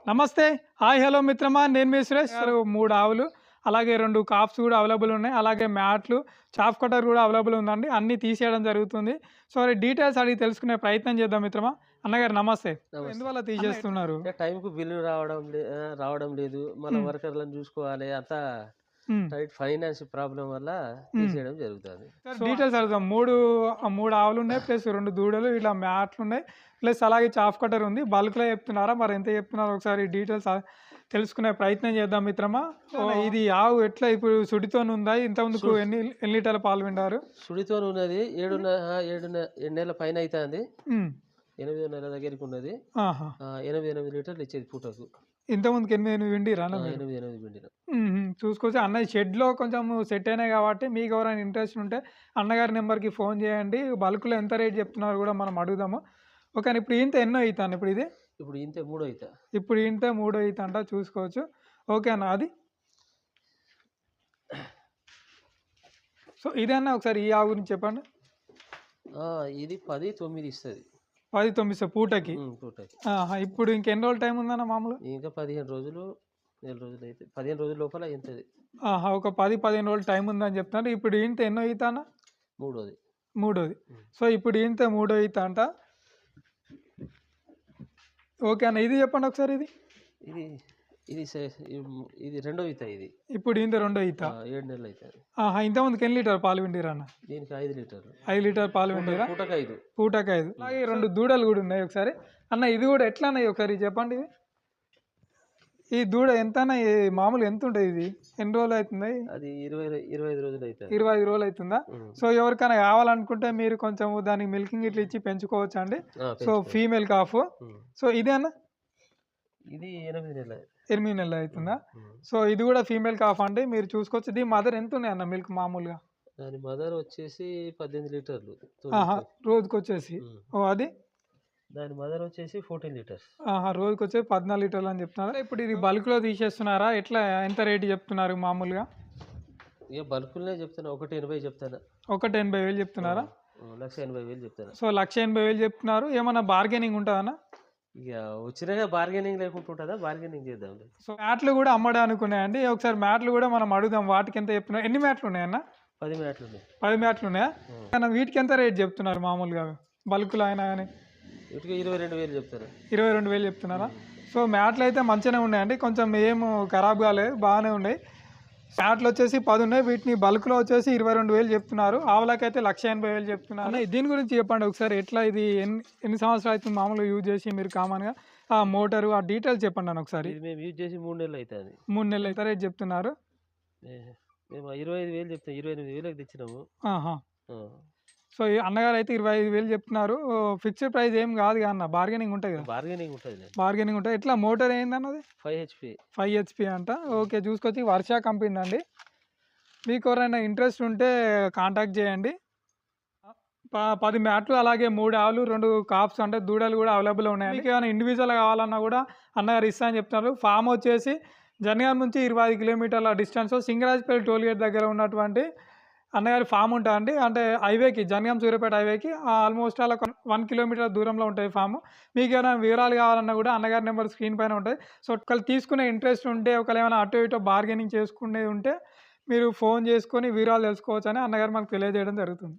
నమస్తే. Hi, hello మిత్రమా. నేను మీ సురేష్. 3 ఆవులు, అలాగే 2 కాప్స్ కూడా అవైలబుల్ ఉన్నాయి. అలాగే మ్యాట్లు, చాఫ్ కటర్ కూడా అవైలబుల్ ఉందండి. అన్నీ తీసేయడం జరుగుతుంది. సో, డీటెయిల్స్ అడిగి తెలుసుకునే ప్రయత్నం చేద్దాం మిత్రమా. అన్నగారు నమస్తే. నమస్తే. ఎందువల్ల తీసేస్తున్నారు? టైంకు బిల్లు రావడం లేదు. మళ్ళా హ్మ్. వర్కర్‌లను చూసుకోవాలి. అంతా హ్మ్. టైట్ ఫైనాన్స్ ప్రాబ్లమ్ వల్ల హ్మ్. తీసేయడం జరుగుతాంది. డీటెయిల్స్ అడుగుదాం. 3 ఆవులున్నాయి, ప్లస్ 2 దూడలు, ఇలా మ్యాట్లున్నాయి, ప్లస్ అలాగే చాఫ్ కటర్ ఉంది. బల్క్‌లో చెప్తున్నారా? మరి ఎంత చెప్తున్నారో ఒకసారి డీటెయిల్స్ తెలుసుకునే ప్రయత్నం చేద్దాం మిత్రమా. ఇది ఆవు ఎట్లా ఇప్పుడు సుడితోనుందా? ఇంతకుముందుకు ఎన్ని లీటర్ల పాలు పిండారు? సుడితోని ఉన్నది. 7 నెలల పైన అయితాంది. హ్మ్. 8వ నెల దగ్గరికి ఉన్నది. ఆహా! 8 లీటర్లు ఇచ్చేది పూటకు. ఇంతకుముందుకు 8 పిండిర్రా అన్న మీరు? 8 పిండిన. హుహు. చూసుకోవచ్చు. అన్నయ్య షెడ్‌లో కొంచెం సెట్ అయినాయి కాబట్టి మీకు ఎవరైనా ఇంట్రెస్ట్ ఉంటే అన్నగారి నెంబర్‌కి ఫోన్ చేయండి. బల్క్‌లో ఎంత రేట్ చెప్తున్నారు కూడా మనం అడుగుదాము. ఓకే. ఇప్పుడు ఈంత ఎన్నో ఈత అన్న ఇప్పుడు ఇది? ఇప్పుడు ఇంతే మూడో ఈత. ఇప్పుడు ఈంత మూడో ఈత అంట, చూసుకోవచ్చు. ఓకే అన్న. అది? సో, ఇదే అన్న, ఒకసారి ఈ ఆవు గురించి చెప్పండి. ఇది 10, 9 ఇస్తది. 10, 9 పూటకి. పూటకి. ఆహా! ఇప్పుడు ఇంకెన్ని రోజులు టైం ఉందన్న మామూలుగా? ఇంకా 15 రోజులు, నెల రోజులు అయితే 15 రోజుల లోపల ఇంతది. ఆహా! ఒక 10, 15 రోజులు టైం ఉందని చెప్తున్నారు. ఇప్పుడు ఈంత ఎన్నో ఈత అన్న? మూడోది. మూడోది. సో, ఇప్పుడు ఈంత మూడో ఈత అంట. ఓకే అన్న. ఇది చెప్పండి ఒకసారి ఇది? ఇది ఇది సే ఇది రెండో ఈత ఇది. ఇప్పుడు ఈంత రెండో ఈత. 7 నెలలు అయితాది. ఆహా! ఇంతకుముందుకు ఎన్ని లీటర్లు పాలు పిండిర్రు అన్న? దీనికి 5 లీటర్లు. 5 లీటర్ పాలు పిండిర్రా? పూటకు 5. పూటకి 5. అలాగే 2 దూడలు కూడా ఉన్నాయి ఒకసారి. అన్న ఇది కూడా ఎట్లా అన్న ఒకసారి చెప్పండి ఇది? ఈ దూడ ఎంత అన్న? మామూలుగా ఎంత ఉంటుంది ఇది? ఎన్ని రోజులు అవుతుంది? అది 25 రోజులు అయితాది. 25 రోజులు అవుతుందా? సో, ఎవరికైనా కావాలనుకుంటే మీరు కొంచెం దానికి మిల్కింగ్ ఇట్లా ఇచ్చి పెంచుకోవచ్చు అండి. So, female cough. సో, ఇదే అన్న? ఇది 8 నెలలు. 8 నెలలు అవుతుందా? సో, ఇది కూడా ఫీమేల్ కాఫ్ అండి. మీరు చూసుకోవచ్చు. దీని మదర్ ఎంత ఉన్నాయి అన్న మిల్క్ మామూలుగా? దాని మదర్ వచ్చేసి 18 లీటర్లు. ఆహా! రోజుకొచ్చేసి. ఓ, అది? దాని మదర్ వచ్చేసి 14 లీటర్స్. ఆహా! రోజుకొచ్చేసి 14 లీటర్లు అని చెప్తున్నారు. ఇప్పుడు ఇది బల్క్‌లో తీసేస్తున్నారా? ఎట్లా, ఎంత రేట్ చెప్తున్నారు మామూలుగా? ఇక బల్కులనే చెప్తున్నా. 1.80 చెప్తాను. 1.80,000 చెప్తున్నారా? 1,80,000 చెప్తాను. సో, 1,80,000 చెప్తున్నారు. ఏమన్నా బార్గెనింగ్ ఉంటుందన్నా? ఇక వచ్చినాక బార్గెనింగ్ లేకుండా ఉంటుందా? బార్గెనింగ్ చేద్దాం. సో, మ్యాట్లు కూడా అమ్మడానికి ఉన్నాయండి. ఒకసారి మ్యాట్లు కూడా మనం అడుగుదాం. వాటికి ఎంత చెప్తున్నారు? ఎన్ని మ్యాట్లు ఉన్నాయన్న? 10 మ్యాట్లు ఉన్నాయి. 10 మ్యాట్లు ఉన్నాయా? కానీ వీటికి ఎంత రేట్ చెప్తున్నారు మామూలుగా బల్క్‌లో అయినా కానీ? వీటికి 22,000 చెప్తారు. 22,000 చెప్తున్నారా? సో, మ్యాట్లు అయితే మంచిగానే ఉన్నాయండి. కొంచెం ఏం ఖరాబ్ కాలేదు, బాగానే ఉన్నాయి. మ్యాట్లు వచ్చేసి 10 ఉన్నాయి. వీటిని బల్క్‌లో వచ్చేసి 22,000 చెప్తున్నారు. ఆవులకైతే 1,80,000 చెప్తున్నారు. దీని గురించి చెప్పండి ఒకసారి. ఎట్లా ఇది ఎన్ని సంవత్సరాలు అవుతుంది మామూలుగా యూజ్ చేసి మీరు కామన్‌గా? ఆ మోటారు, ఆ డీటెయిల్స్ చెప్పండి అన్న ఒకసారి. ఇది మేము యూజ్ చేసి 3 నెలలు అవుతుంది. 3 నెలలు ఎంత రేట్ చెప్తున్నారు? మేము 25,000 చెప్తాం. 28,000కి తెచ్చినాము. ఆహా! సో, ఈ అన్నగారు అయితే 25,000 చెప్తున్నారు. ఫిక్స్డ్ ప్రైస్ ఏం కాదు కదా అన్న, బార్గెనింగ్ ఉంటుంది కదా? బార్గెనింగ్ ఉంటుంది. బార్గెనింగ్ ఉంటుంది. ఎట్లా మోటార్ ఏందన్నది? 5 HP. 5 HP అంట. ఓకే. చూసుకొచ్చి వర్ష కంపెనీ అండి. మీకు ఎవరైనా ఇంట్రెస్ట్ ఉంటే కాంటాక్ట్ చేయండి. 10 మ్యాట్లు, అలాగే 3 ఆవులు, 2 కాప్స్ అంటే దూడలు కూడా అవైలబుల్ ఉన్నాయి. మీకు ఏమైనా ఇండివిజువల్ కావాలన్నా కూడా అన్నగారు ఇస్తా అని చెప్తున్నారు. ఫామ్ వచ్చేసి జనగాం నుంచి 25 కిలోమీటర్ల డిస్టెన్స్, సింగరాజ్పల్లి టోల్ గేట్ దగ్గర ఉన్నటువంటి అన్నగారి ఫామ్ ఉంటుందండి. అంటే హైవేకి, జనగాం సూర్యాపేట హైవేకి ఆల్మోస్ట్ అలా 1 కిలోమీటర్ దూరంలో ఉంటుంది ఫామ్. మీకు ఏమైనా వివరాలు కావాలన్నా కూడా అన్నగారి నెంబర్ స్క్రీన్ పైన ఉంటుంది. సో, ఒకవేళ తీసుకునే ఇంట్రెస్ట్ ఉంటే, ఒకవేళ ఏమైనా అటో ఇటో బార్గెనింగ్ చేసుకునేది ఉంటే మీరు ఫోన్ చేసుకొని వివరాలు తెలుసుకోవచ్చు అని అన్నగారు మాకు తెలియజేయడం జరుగుతుంది.